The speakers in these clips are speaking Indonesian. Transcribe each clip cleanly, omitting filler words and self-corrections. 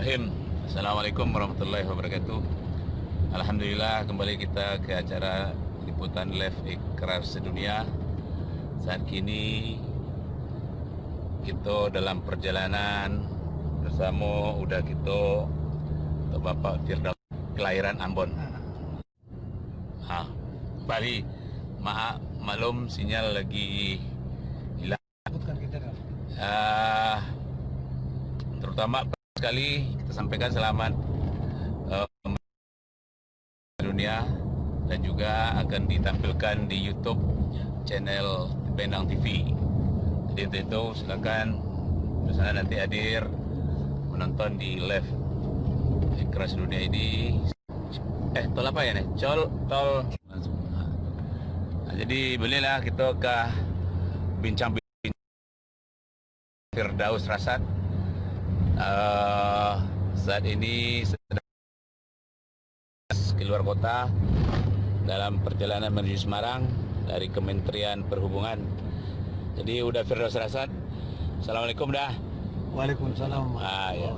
Bismillahirrahmanirrahim. Assalamualaikum warahmatullahi wabarakatuh. Alhamdulillah kembali kita ke acara liputan live Ikrar Sedunia. Saat kini kita dalam perjalanan bersama udah kita untuk Bapak Firdaus kelahiran Ambon. Bali, maklum sinyal lagi hilang. Terutama sekali kita sampaikan selamat dunia dan juga akan ditampilkan di YouTube channel Benang TV. Jadi itu silakan misalnya nanti hadir menonton di live Ikrar Sedunia ini. Tol apa ya nih? Tol. Nah, jadi belilah kita ke bincang-bincang Firdaus Rasad. Saat ini sedang keluar kota dalam perjalanan menuju Semarang dari Kementerian Perhubungan. Jadi udah Firdaus Rasad. Assalamualaikum dah. Waalaikumsalam. Ya.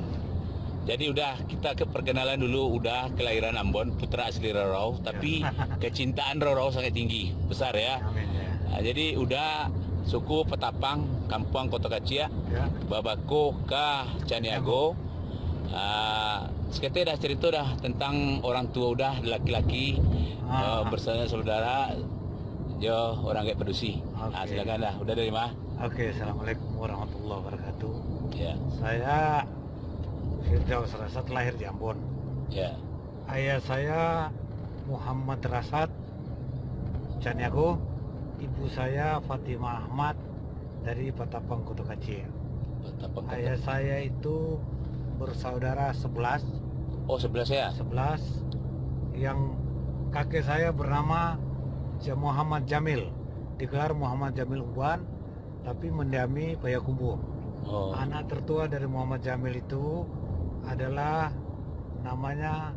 Jadi udah kita ke perkenalan dulu, udah kelahiran Ambon, putra asli Rorau, tapi kecintaan Rorau sangat tinggi, besar ya. Amin ya. Jadi udah suku Petapang, Kampung Kota Kacia, ya. Babako ke Caniago. Sekitar dah cerita dah tentang orang tua udah laki-laki bersama saudara, yo orang kayak pedusi. Silakan dah. Udah dari mana? Oke, assalamualaikum warahmatullahi wabarakatuh. Ya. Saya Firdaus Rasad lahir di Ambon. Ya. Ayah saya Muhammad Rasad Caniago. Ibu saya Fatimah Ahmad dari Petapang Kota Kacia. Ayah saya itu bersaudara 11. Oh, 11 ya? 11. Yang kakek saya bernama Muhammad Jamil. Digelar Muhammad Jamil Uban, tapi mendiami Payakumbuh. Oh. Anak tertua dari Muhammad Jamil itu adalah namanya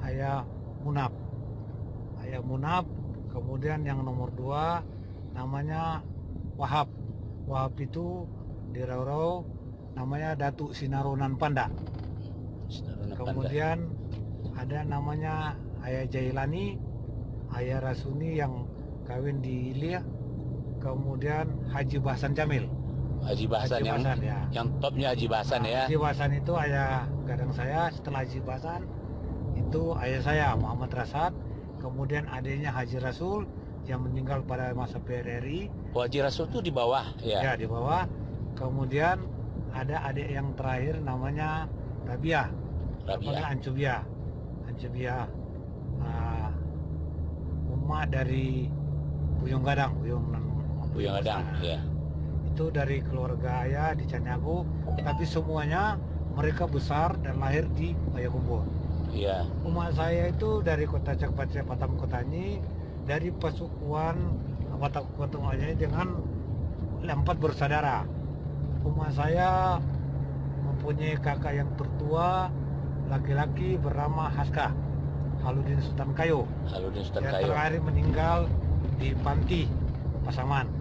Ayah Munab. Ayah Munab. Kemudian yang nomor 2 namanya Wahab. Wahab itu di Rorau namanya Datuk Sinaronan Panda. Kemudian ada namanya Ayah Jailani, Ayah Rasuni yang kawin di Ilia. Kemudian Haji Bahsan Jamil. Haji Bahsan yang topnya Haji Bahsan ya. Haji Bahsan itu ayah gadang saya. Setelah Haji Bahsan itu ayah saya Muhammad Rasad. Kemudian adiknya Haji Rasul yang meninggal pada masa PRRI. Oh, Haji Rasul itu di bawah ya? Ya, di bawah. Kemudian ada adik yang terakhir namanya Rabiah. Ancubia. Umat dari Buyung Gadang. Buyung Gadang, ya. Itu dari keluarga ayah di Caniago. Tapi semuanya mereka besar dan lahir di Payakumbuh. Iya. Umat saya itu dari kota Cakpacia Patang Kotani, dari pasukan Patang Kotani dengan 4 bersaudara. Umat saya mempunyai kakak yang tertua laki-laki bernama Haska Haludin Sultan Kayo. Yang terakhir meninggal di Panti Pasaman.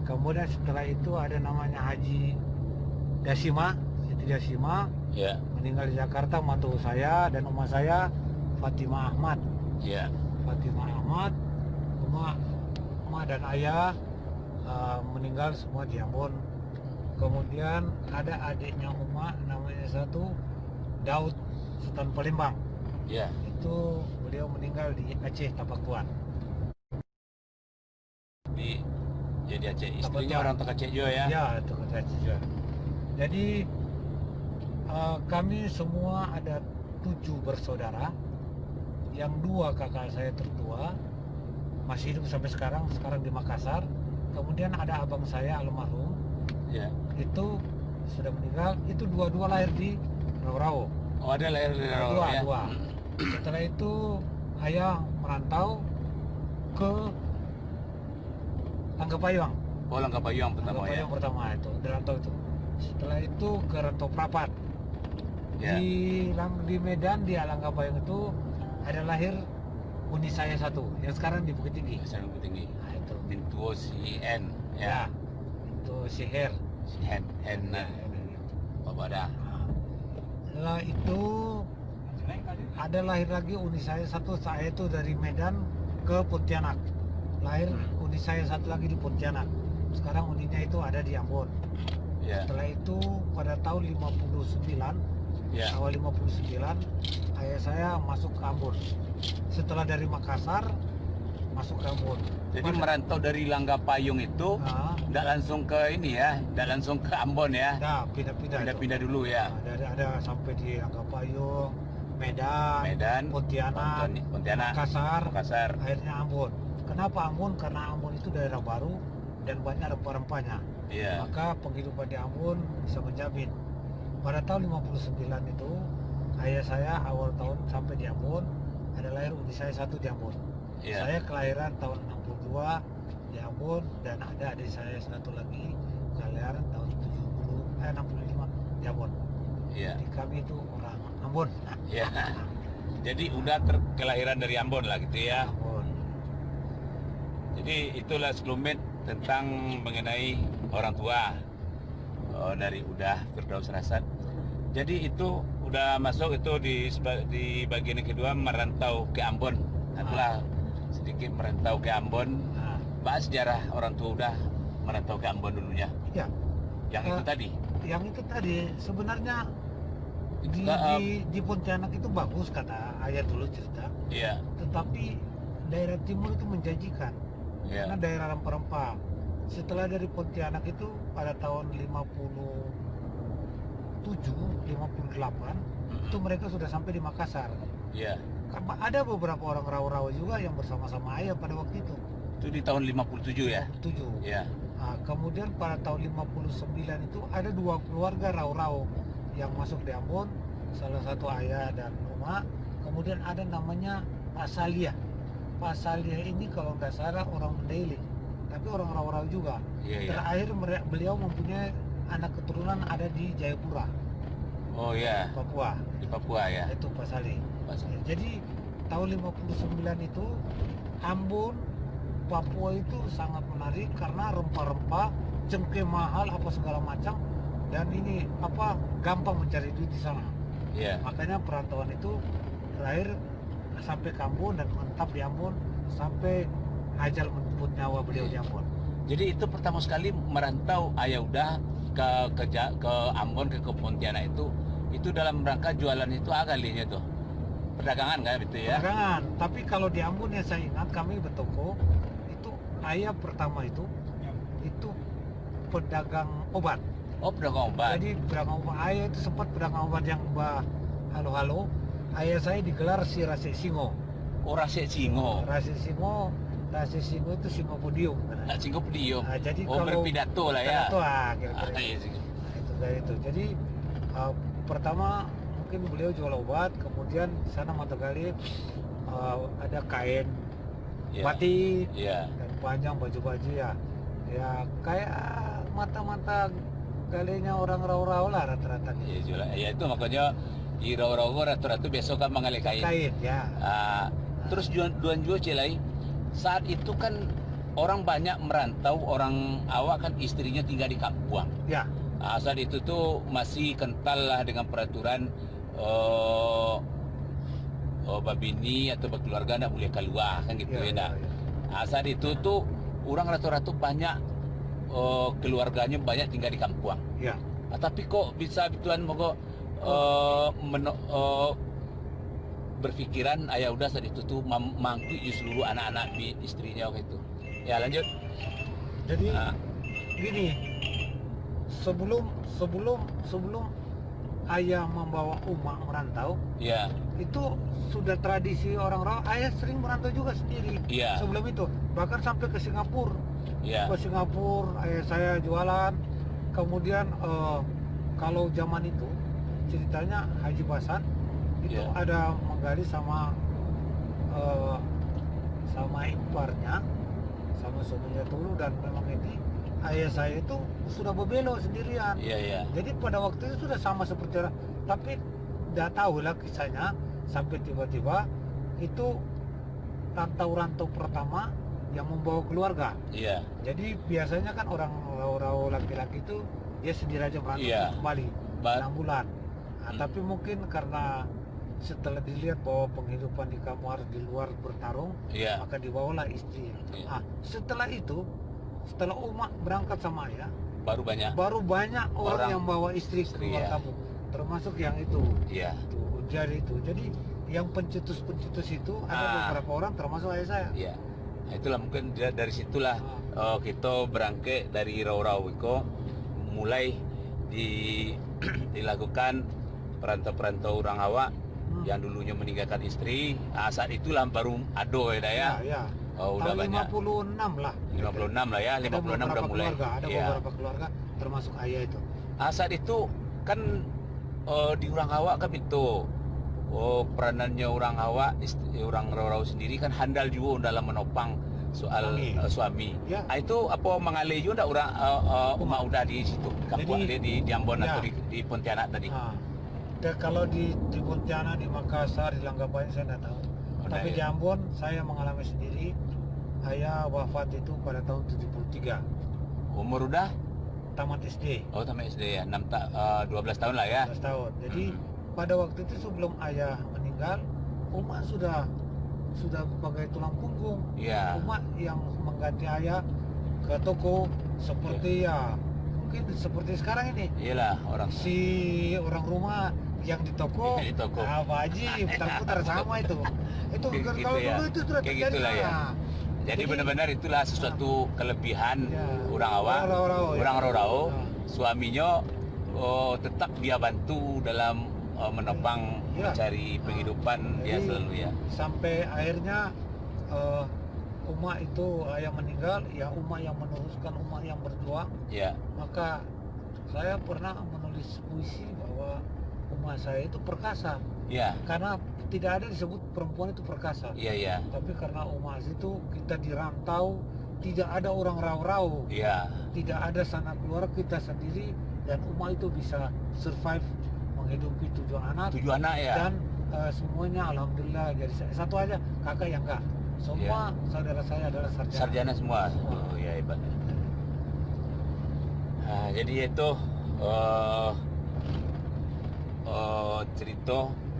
Kemudian setelah itu ada namanya Haji Dasima, Siti Dasima. Ya. Meninggal di Jakarta, mantu saya dan rumah saya Fatimah Ahmad. Ya. Fatimah Ahmad, rumah dan ayah meninggal semua di Ambon. Kemudian ada adiknya Uma namanya satu Daud Sultan Palembang. Ya. Itu beliau meninggal di Aceh Tapak Tuan. Jadi Aceh, istrinya orang Aceh juga ya? Ya, Aceh juga. Jadi kami semua ada 7 bersaudara. Yang 2 kakak saya tertua masih hidup sampai sekarang di Makassar. Kemudian ada abang saya almarhum, ya. Itu sudah meninggal. Itu dua-dua lahir di Rorau. Oh, ada lahir di Rorau ya? Dua. Setelah itu ayah merantau ke Langkapayung. Oh, Langkapayung pertama. Langkapayung pertama itu, di rantau itu. Setelah itu ke Rantau Prapat. Ya. Di Medan, di Langkapayung itu ada lahir uni saya satu yang sekarang di Bukit Tinggi. Sekarang Bukit Tinggi. Nah, itu Bintu Sien ya. Bintu Siher. Hen. Bapak dah. Setelah itu ada lahir lagi uni saya satu, saya itu dari Medan ke Pontianak. Lahir uni saya satu lagi di Pontianak. Sekarang uninya itu ada di Ambon. Setelah itu pada tahun 59, awal 59, ayah saya masuk ke Ambon. Setelah dari Makassar masuk ke Ambon. Jadi merantau dari Langgapayung itu tidak langsung ke ini ya, tidak langsung ke Ambon ya? Nah, pindah-pindah dulu ya. Ada sampai di Langgapayung, Medan, Pontianak, Makassar, akhirnya Ambon. Kenapa Ambon? Karena Ambon itu daerah baru dan banyak rempah-rempahnya. Maka penghidupan di Ambon bisa menjamin. Pada tahun 59 itu ayah saya awal tahun sampai di Ambon, ada lahir uni saya satu di Ambon. Saya kelahiran tahun 62 di Ambon dan ada adik saya satu lagi kelahiran tahun 65 di Ambon. Jadi kami itu orang Ambon. Jadi udah kelahiran dari Ambon lah gitu ya. Ambon. Jadi itulah sekelumit tentang mengenai orang tua dari Udah Firdaus Rasad. Jadi itu udah masuk itu di bagian yang kedua, merantau ke Ambon. Itulah sedikit merantau ke Ambon. Bahas sejarah orang tua Udah merantau ke Ambon dulunya. Yang itu tadi sebenarnya di Pontianak itu bagus kata ayah dulu cerita. Tetapi daerah timur itu menjanjikan. Karena daerah rempah-rempah. Setelah dari Pontianak itu pada tahun 58 itu mereka sudah sampai di Makassar. Ada beberapa orang Rawa-Rawa juga yang bersama-sama ayah pada waktu itu. Itu di tahun 57 ya? 57. Nah, kemudian pada tahun 59 itu ada dua keluarga Rawa-Rawa yang masuk di Ambon, salah satu ayah dan Uma. Kemudian ada namanya Pak Salia. Pak Salia ini kalau nggak salah orang Mandailing, tapi orang Rawa-Rawa juga. Terakhir beliau mempunyai anak keturunan ada di Jayapura. Papua. Di Papua ya. Itu Pak Salia. Jadi tahun 59 itu Ambon, Papua itu sangat menarik karena rempah-rempah, cengkeh mahal apa segala macam, dan ini gampang mencari duit di sana. Makanya perantauan itu terakhir sampai ke Ambon dan menetap di Ambon sampai ajal menjemput nyawa beliau di Ambon. Jadi itu pertama sekali merantau ayah Udah ke Ambon, ke Pontianak itu dalam rangka jualan itu agalinya tuh perdagangan kan gitu ya? Perdagangan. Tapi kalau di Ambon yang saya ingat kami bertoko itu ayah pertama itu pedagang obat. Pedagang obat. Jadi pedagang obat. Ayah itu sempat pedagang obat yang halo-halo. Ayah saya digelar si Rase Singo. Rase Singo. Rase Singo itu Singo Podium. Singo Podium. Jadi kalau berpidato lah ya. Kira-kira. Itu. Jadi pertama mungkin beliau jual obat, kemudian di sana Matagali ada kain batik dan panjang baju-baju ya kayak mata-mata galinya orang Rawa-Rawa lah rata-rata. Itu makanya di Rawa-Rawa rata-rata besok kan mengalih kain. Terus juan Cilai saat itu kan orang banyak merantau, orang awak kan istrinya tinggal di kampung. Saat itu tuh masih kental lah dengan peraturan babini atau berkeluarga tidak boleh keluar kan gitu saat itu tuh orang rata-rata banyak keluarganya banyak tinggal di kampung. Tapi kok bisa Tuhan mogok berpikiran ayah Udah saat itu tuh mangkuk seluruh anak-anak istrinya gitu. Lanjut. Jadi gini, sebelum ayah membawa Uma merantau, itu sudah tradisi orang Rawa. Ayah sering merantau juga sendiri. Sebelum itu bahkan sampai ke Singapura. Ke Singapura ayah saya jualan. Kemudian kalau zaman itu ceritanya Haji Basan itu ada menggali sama iparnya, sama suaminya dulu, dan memang ini ayah saya itu sudah berbelok sendirian. Jadi pada waktu itu sudah sama seperti orang, tapi tidak tahu lah kisahnya sampai tiba-tiba itu rantau pertama yang membawa keluarga. Jadi biasanya kan orang laki-laki itu dia sendiri aja merantau kembali 6 bulan. Tapi mungkin karena setelah dilihat bahwa penghidupan di kamu harus di luar bertarung, maka dibawalah istri. Setelah itu, setelah Uma berangkat sama ayah, baru banyak orang yang bawa istri keluar kampung, termasuk yang itu. Jadi yang pencetus itu ada beberapa orang, termasuk ayah saya. Nah, itulah mungkin dari situlah kita berangkat dari Rau-Rau itu mulai dilakukan perantau-perantau orang awak yang dulunya meninggalkan istri. Saat itulah baru ado ya. Udah tahun banyak. 56 lah. 56 lah ya, 56 udah mulai. Ada beberapa keluarga termasuk ayah itu. Saat itu kan di orang awak kan itu peranannya orang awak, orang Rau-Rau sendiri kan handal juga dalam menopang soal suami. Itu apa mengalir juga enggak orang Uma udah di situ kampung di Ambon atau di Pontianak tadi. Kalau di Pontianak, di Makassar, di Langkabayan saya tidak tahu. Tapi di Ambon saya mengalami sendiri. Ayah wafat itu pada tahun 73. Umur udah tamat SD. Tamat SD ya. 12 tahun lah ya. 12 tahun. Jadi pada waktu itu sebelum ayah meninggal, Uma sudah sebagai tulang punggung. Uma yang mengganti ayah ke toko seperti mungkin seperti sekarang ini. Orang rumah yang di toko, Pak Haji putar-putar sama itu. Itu kalau dulu itu sudah terjadi. Jadi benar-benar itulah sesuatu kelebihan orang awak, orang Rau-Rau. Suaminya tetap dia bantu dalam menopang mencari penghidupan dia selalu sampai akhirnya Uma itu ayah meninggal, Uma yang meneruskan, Uma yang berjuang. Maka saya pernah menulis puisi bahwa Uma saya itu perkasa. Karena tidak ada disebut perempuan itu perkasa. Tapi karena Uma itu kita dirantau, tidak ada orang Rau-Rau. Tidak ada sanak keluarga, kita sendiri, dan Uma itu bisa survive menghidupi 7 anak. Dan semuanya alhamdulillah. Jadi satu aja kakak yang enggak. Semua saudara saya adalah sarjana semua. Hebat. Jadi itu cerita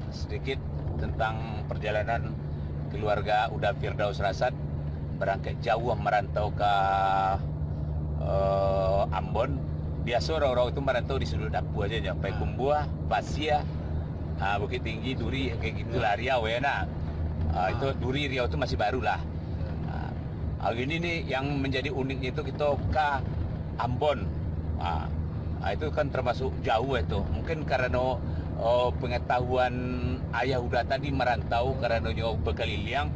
sedikit tentang perjalanan keluarga Uda Firdaus Rasad berangkat jauh merantau ke Ambon. Biasa orang-orang itu merantau di sudut Dapu aja, sampai Kumbuah, Pasia, Bukit Tinggi, Duri, kayak gitulah. Riau ya nak. Itu Duri, Riau itu masih baru lah. Ini nih yang menjadi uniknya itu kita ke Ambon. Itu kan termasuk jauh itu. Mungkin karena pengetahuan ayah udah tadi merantau karena berkeliling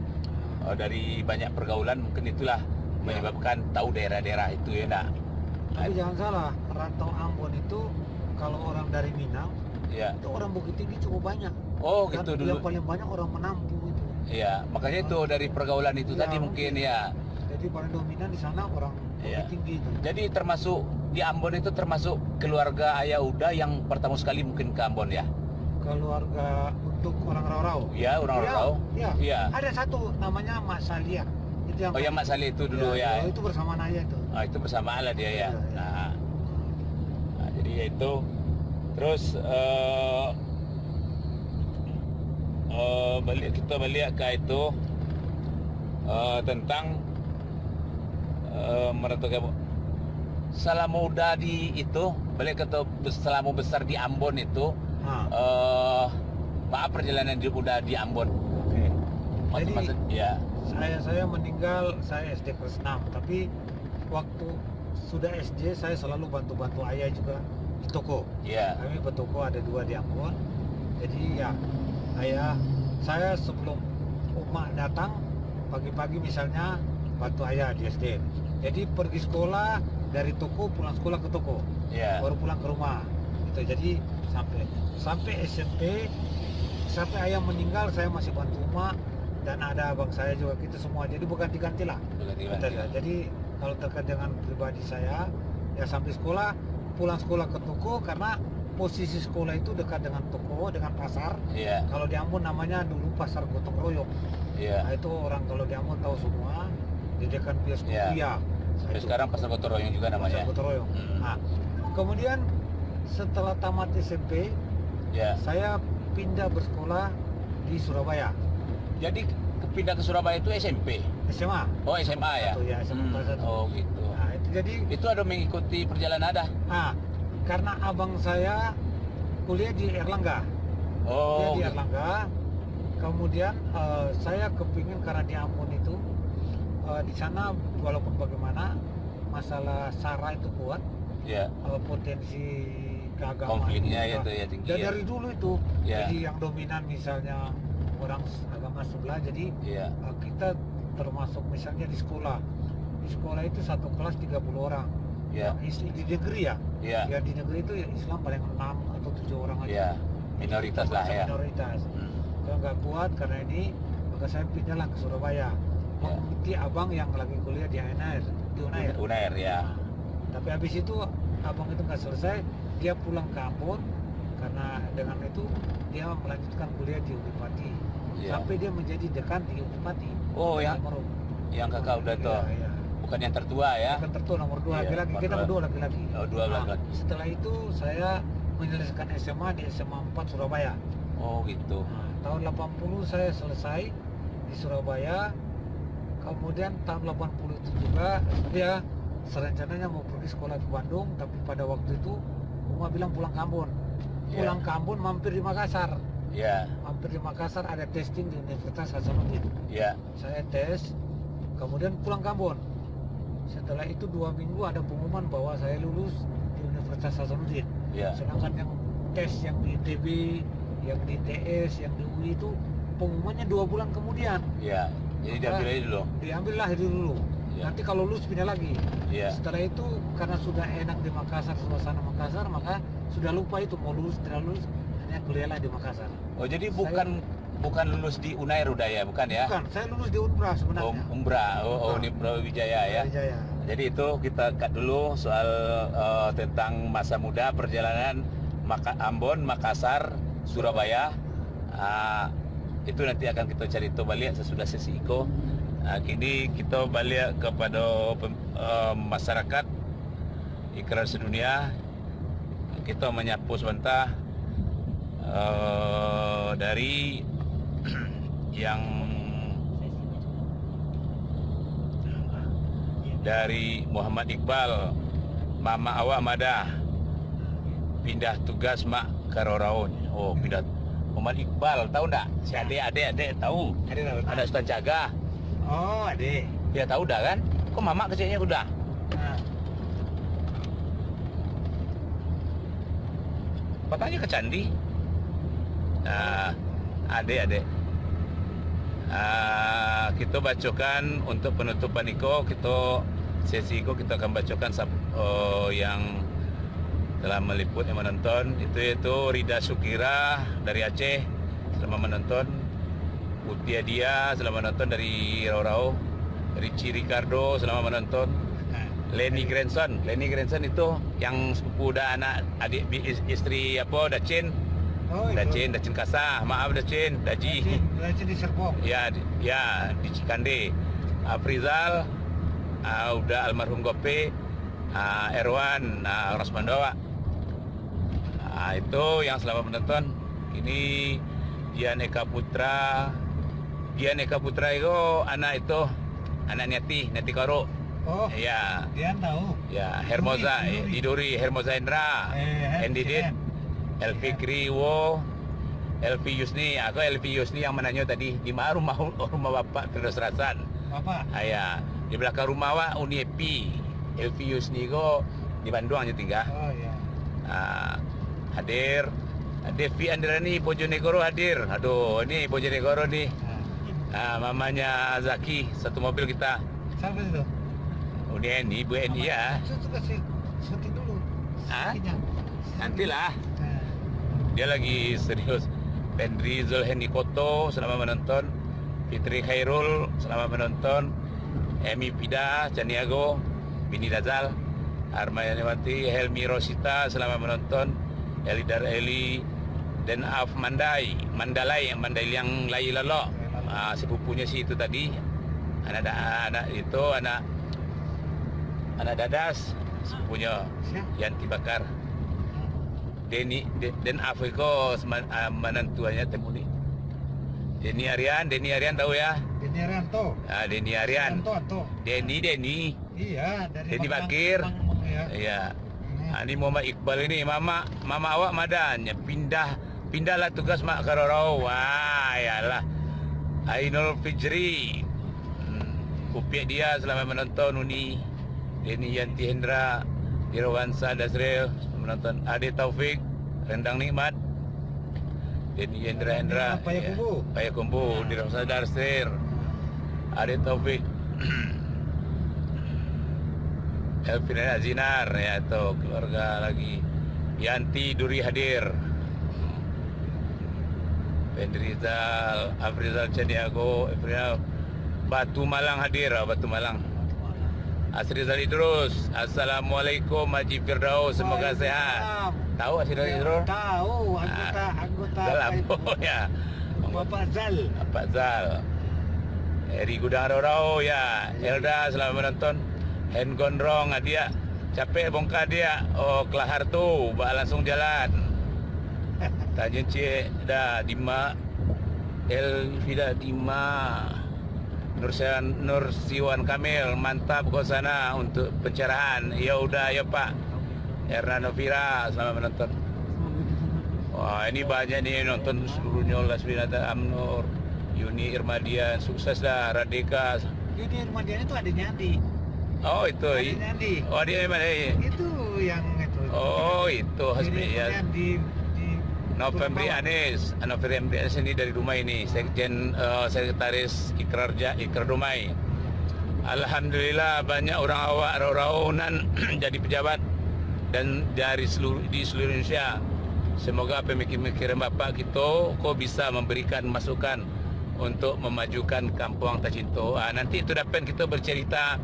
dari banyak pergaulan, mungkin itulah menyebabkan tahu daerah-daerah itu ya nak. Tapi jangan salah, rantau Ambon itu kalau orang dari Minang, itu orang Bukit Tinggi cukup banyak. Gitu dulu. Yang paling banyak orang Menampu itu. Makanya itu dari pergaulan itu tadi mungkin. Jadi paling dominan di sana orang Bukit Tinggi itu. Jadi termasuk di Ambon itu termasuk keluarga ayah Uda yang pertama sekali mungkin ke Ambon ya? Keluarga untuk orang Rau-Rau. Orang Rau-Rau. Ada satu namanya Mak Salia. Itu yang Mak Salia itu dulu Itu bersama ayah itu. Itu bersamaan lah dia Nah, jadi itu terus kita balik ke itu tentang merantau selama udah di itu balik ke selama besar di Ambon itu maaf perjalanan udah di Ambon. Jadi saya meninggal, saya SD kelas 6, tapi waktu sudah SD saya selalu bantu-bantu ayah juga di toko. Kami bertoko ada 2 di Ambon. Jadi ayah saya sebelum Uma datang pagi-pagi misalnya bantu ayah di SD. Jadi pergi sekolah dari toko, pulang sekolah ke toko, baru pulang ke rumah. Gitu. Jadi sampai SMP, sampai ayah meninggal saya masih bantu Uma, dan ada abang saya juga, kita semua. Jadi berganti-ganti lah. Jadi kalau terkait dengan pribadi saya, sampai sekolah, pulang sekolah ke toko, karena posisi sekolah itu dekat dengan toko, dengan pasar. Kalau di Ambon namanya dulu Pasar Gotong Royong. Nah, itu orang kalau di Ambon tahu semua, di dekat bioskop sekarang Pasar Gotong Royong juga namanya. Pasar Gotong Royong. Nah, kemudian setelah tamat SMP, Ya. Saya pindah bersekolah di Surabaya. Jadi pindah ke Surabaya itu SMP? SMA. Oh, SMA ya? Satu, ya SMA kelas 1. Oh gitu. Nah, itu jadi Itu ada mengikuti perjalanan ada? karena abang saya kuliah di Erlangga. Oh. Dia di Erlangga. Kemudian saya kepingin karena di Ambon itu di sana walaupun bagaimana masalah SARA itu kuat, Ya. potensi keagamaan Konfliknya juga. itu ya tinggi. Dan Ya. dari dulu itu, Ya. jadi yang dominan misalnya orang agama sebelah, jadi Ya. kita termasuk misalnya di sekolah itu satu kelas 30 orang. Ya. Di negeri ya, Ya. ya di negeri itu ya Islam paling 6 atau 7 orang aja. Ya. Minoritas lah ya. Minoritas. Kalau nggak kuat karena ini, maka saya pindahlah ke Surabaya. Ya. Mengikuti abang yang lagi kuliah di UNAIR. Unair ya. Nah, tapi habis itu abang itu nggak selesai, dia pulang ke Ambon karena dengan itu dia melanjutkan kuliah di Udipati. Ya. Sampai dia menjadi dekan di Udipati. Oh, Di yang Almarhum. kakak udah tuh. Iya, iya. Bukan yang tertua ya? Kan tertua nomor 2 Iya, laki-laki, nomor kita dua. berdua laki-laki. Oh, dua laki-laki. Setelah itu saya menyelesaikan SMA di SMA 4 Surabaya. Oh gitu. Nah, tahun 80 saya selesai di Surabaya. Kemudian tahun 80 itu juga dia serencananya mau pergi sekolah ke Bandung, tapi pada waktu itu Uma bilang pulang ke Ambon. Ya. Pulang ke Ambon mampir di Makassar. Ya. Mampir di Makassar ada testing di Universitas Hasanuddin. Ya. Saya tes, kemudian pulang ke Ambon. Setelah itu 2 minggu ada pengumuman bahwa saya lulus di Universitas Hasanuddin. Ya. Sedangkan yang tes yang di ITB, yang di TS, yang di UI itu pengumumannya 2 bulan kemudian. Ya. Jadi diambil aja dulu. Diambillah itu dulu. Ya. Nanti kalau lulus pindah lagi. Ya. Setelah itu karena sudah enak di Makassar, suasana Makassar, maka sudah lupa itu mau lulus tidak lulus, hanya kuliahlah di Makassar. Oh jadi bukan lulus di Unair udah ya, bukan ya? Bukan, saya lulus di Unpra sebenarnya. Oh, Umbra. Oh, ini Brawijaya ya. Brawijaya. Jadi itu kita cut dulu soal tentang masa muda perjalanan Ambon, Makassar, Surabaya. Itu nanti akan kita cari tahu balik sesudah sesi Iko. Kini kita balik kepada masyarakat Ikrar Sedunia. Kita menyapu sebentar dari yang dari Muhammad Iqbal, Mama awak madah pindah tugas mak ke Roraun. Oh, pindah Muhammad Iqbal, tahu enggak? Si adik tahu. Ada Ustaz Jaga. Oh, adik. Dia tahu dah kan? Kok Mama kecilnya udah? Nah, Katanya ke Candi. Nah, adik. Kita bacakan untuk penutupan Iko, sesi Iko kita akan bacakan yang telah meliput yang menonton. Itu Rida Sukira dari Aceh selama menonton, Utia Dia selama menonton dari Rau, Richie Ricardo selama menonton, Lenny Grandson itu yang sepupu dan anak adik istri Dacin. oh, itu. Dacin Kasah, maaf Dacin, Daji. Dacin di Serpong. Ya di Cikande. Afrizal, udah almarhum Gope, Erwan, Rosmandowa. Itu yang selama menonton. Ini Dian Eka Putra itu anak Neti Karo. Oh, Ya, dia tahu. ya Hermosa, Iduri. Hermosa Indra, Endidit, Elvi Kriwo, Elvi Yusni. Aku Elvi Yusni yang menanya tadi di mana rumah Bapak Firdaus Rasan. Bapak. Ya, di belakang rumah Wak Uniepi. Elvi Yusni go di Bandung aja tinggal. Oh ya. Hadir. Devi Andrani Bojonegoro hadir. Aduh, ini Bojonegoro nih. Mamanya Zaki, satu mobil kita. Siapa itu? Ini Ibu Eni ya. Saya kasih syuting dulu. Hah? Syutingnya. Nantilah. Nah, Dia lagi serius. Pendri Zulheni Koto selama menonton. Fitri Khairul selama menonton. Emi Pida Caniago, Bini Dazal, Armayaniwati, Helmi Rosita selama menonton. Elidar Eli dan Af Mandalay yang Lai Lalo. Sepupunya si itu tadi. Anak Dadas, sepupunya siapa? Yanti Bakar. Den Afriko menantuannya temuni. Denny Arian tahu ya? Denny Arianto. Ah, Denny Arian. Denny. Iya, dari Denny Bakir. Ya. Iya. Ini Muhammad Iqbal ini, mama awak madan pindahlah tugas mak ke Rorau. Wah, yalah. Ainul Fijri. Kupiak dia selama menonton Uni. Denny Yanti Hendra, Irawansa Dasril menonton. Ade Taufik, Rendang Nikmat. Denny Hendra, Payakumbu, Irawansa Dasril. Ade Taufik. Elvina Azinar, ya tuh keluarga lagi. Yanti Duri hadir. Pendrizal, Afrizal Caniago, Batu Malang hadir, Batu Malang. Asrizal Idrus, Assalamualaikum Haji Firdaus, semoga sehat. Tahu Asrizal Idrus? Tahu, anggota ya. Bapak Zal. Eri Gudang Rorau ya. Elda selamat menonton. Hen Gondrong dia capek bongkar dia. Oh kelahar tuh, langsung jalan. Tanya Cik dah Dima Elvida Dima Nursiwan Kamil, mantap kau sana untuk pencerahan. Ya udah ya Pak. Erna Novira selamat menonton. Wah ini banyak nih nonton seluruhnya. Lasminata Amnur, Yuni Irmadian, sukses dah. Radika. Yuni Irmadian itu adiknya Andi. Oh itu. Andi. Oh dia mana? Itu yang itu. Oh itu Hasbi ya. Di November Anis ini dari Dumai ini, Sekjen Sekretaris Ikrar Dumai. Alhamdulillah banyak orang awak raunan jadi pejabat dan di seluruh Indonesia. Semoga pemikiran Bapak kita kau bisa memberikan masukan untuk memajukan Kampung Tacinto. Nanti itu dapat kita bercerita.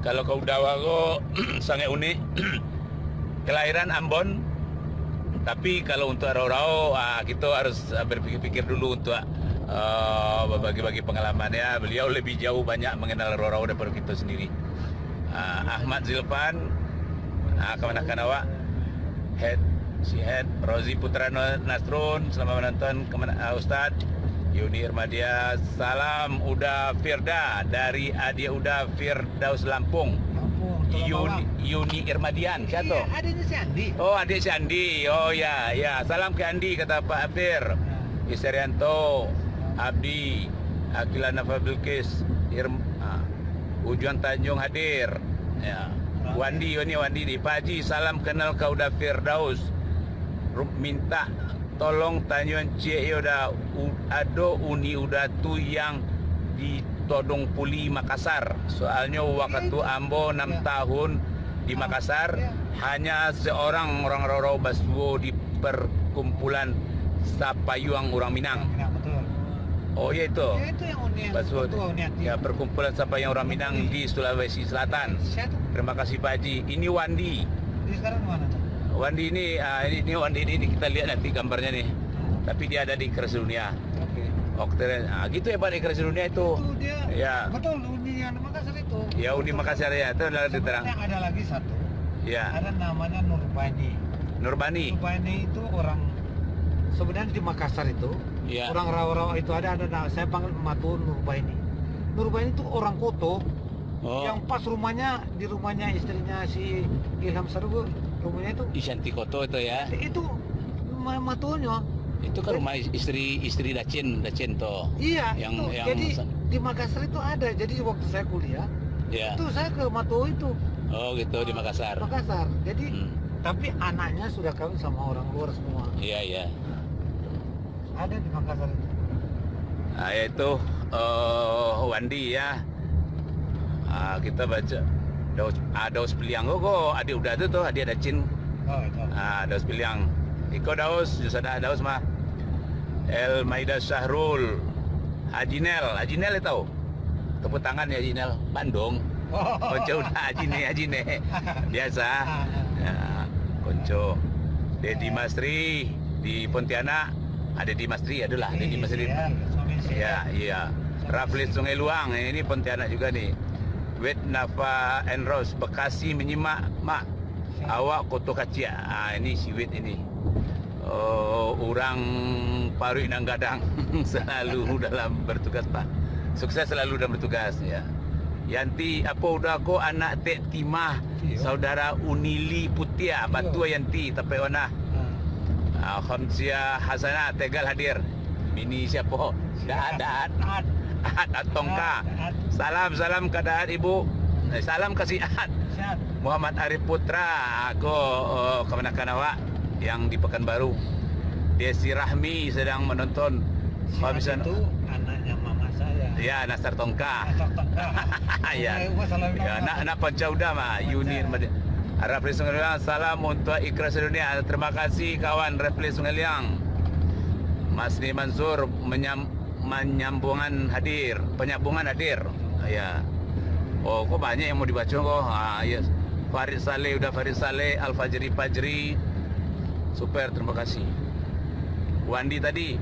Kalau kau dawago sangat unik. Kelahiran Ambon. Tapi kalau untuk Rau-Rau kita harus berpikir-pikir dulu untuk bagi-bagi pengalaman ya. Beliau lebih jauh banyak mengenal Rau-Rau daripada kita sendiri. Ahmad Zilfan, kemanakan awak? Head Rozi Putra Nasrun, selamat menonton. Ustaz Yuni Irmadia, salam Uda Firda dari Adia Uda Firdaus Lampung. Yuni Irmadian, siapa? Iya, adiknya si Andi. Oh, adik si Andi. Oh ya, salam ke Andi kata Pak Abdir. Iserianto, Abdi, Akila Nafa Bilkis, Ujuan Tanjung hadir. Ya. Wandi di Pak Haji, salam kenal kau Uda Firdaus. Minta tolong Tanjung Cik udah ado uni udah tu yang di Todong Puli Makassar. Soalnya waktu Ambo 6 tahun di Makassar hanya seorang orang Rorau Baswo di perkumpulan Sapayuang orang Minang. Oh ya itu. Ya itu yang Uni. Baswo. Ya perkumpulan Sapayuang orang Minang di Sulawesi Selatan. Terima kasih Pak Haji. Ini Wandi. Ini sekarang mana? Wandi ini Wandi ini kita lihat nanti gambarnya nih. Tapi dia ada di Keras Dunia. Okter, gitu ya Pak di Keras Dunia itu. Itu dia. Ya. Betul Uni yang Makassar itu. Ya Uni Makassar ya itu adalah diterang. Ada lagi satu. Ya. Ada namanya Nurbani. Nurbani itu orang sebenarnya di Makassar itu. Ya. Orang Rau-Rau itu ada saya panggil Matu Nurbani. Nurbani itu orang Koto. Oh. Yang pas rumahnya di rumahnya istrinya si Ilham Sargo, rumahnya itu Isyanti Koto itu ya. Itu Matunya. Itu kan rumah istri Dacin toh. Iya. Yang jadi di Makassar itu ada. Jadi waktu saya kuliah, itu saya ke Matu itu. Oh gitu di Makassar. Jadi tapi anaknya sudah kawin sama orang luar semua. Iya. Ada di Makassar itu. Nah itu Wandi ya. Kita baca Daus Piliang kok adik udah itu tuh adik Dacin. Oh itu. Daus Piliang. Iko Daus, Jusada Daus mah. El Maida Syahrul. Haji Nel itu. Tepuk tangan ya Haji Nel. Bandung. Konco udah Haji Ne. Biasa. Ya, Konco. Dedi Masri di Pontianak. Ada di Masri adalah Dedi Masri. Iya. Raflis Sungai Luang ini Pontianak juga nih. Wet Nafa Enros Bekasi menyimak mak. Awak Koto Kacia. Ini siwit ini. Orang Parui Nanggadang selalu dalam bertugas, Pak. Sukses selalu dalam bertugas ya. Yanti apa udah ko anak Tek Timah, saudara Unili Putia, Batu Yanti tapi wana. Khamsia Hasanah Tegal hadir. Bini siapa? Daat Tongka. Salam keadaan Ibu. Salam kasih Ad. Muhammad Arif Putra. Aku kemenakan awak yang di Pekanbaru. Desi Rahmi sedang menonton. Habisan itu anaknya mama saya. Ya, Nasar Tongka. Ya. Ya, anak Pancauda mah Yunir. Refli Sungai Liang, salam untuk Ikhlas Dunia. Terima kasih kawan Refli Sungai Liang. Mas Ni Mansur penyambungan hadir. Ya. Oh, kok banyak yang mau dibaca kok. Ya. Farid Saleh, Al Fajri. Super, terima kasih. Wandi tadi,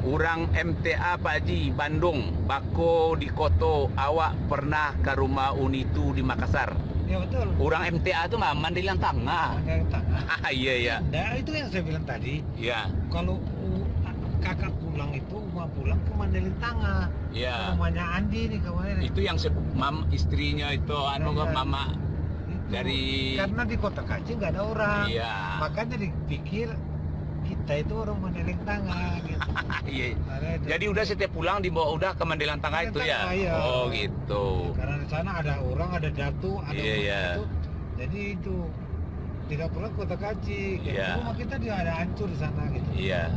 orang MTA Pak Haji Bandung, Bako di Koto, awak pernah ke rumah Unitu di Makassar. Ya betul. Orang MTA itu mah Mandailing Tengah. Iya. Nah, itu yang saya bilang tadi. Iya. Kalau kakak pulang itu mau pulang ke Mandailing Tengah. Iya. Rumahnya Andi nih kemarin. Itu yang istrinya itu mama itu. dari. Karena di Kota Kaci nggak ada orang. Iya. Makanya dipikir kita itu orang Mandailing Tengah gitu. Iya. Jadi udah setiap pulang dibawa udah ke Mandailing Tengah itu ya. Iya. Oh gitu. Karena di sana ada orang, ada jatuh, ada Iya. itu. Jadi itu tidak pulang Kota Kaci. Iya. Rumah kita dia ada hancur di sana gitu. Iya.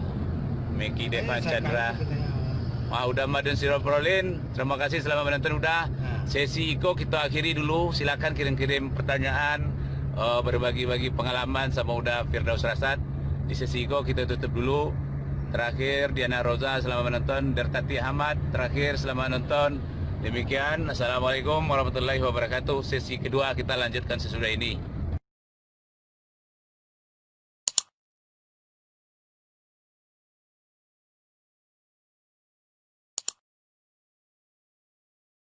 Meki Devan Saya Chandra. kaget katanya. Udah Maden Siroprolin. Terima kasih selama menonton udah. Sesi Iko kita akhiri dulu. Silakan kirim-kirim pertanyaan, berbagi-bagi pengalaman sama udah Firdaus Rasad. Di sesi Iko kita tutup dulu. Terakhir Diana Roza selama menonton. Dertati Ahmad terakhir selama menonton. Demikian. Assalamualaikum warahmatullahi wabarakatuh. Sesi kedua kita lanjutkan sesudah ini.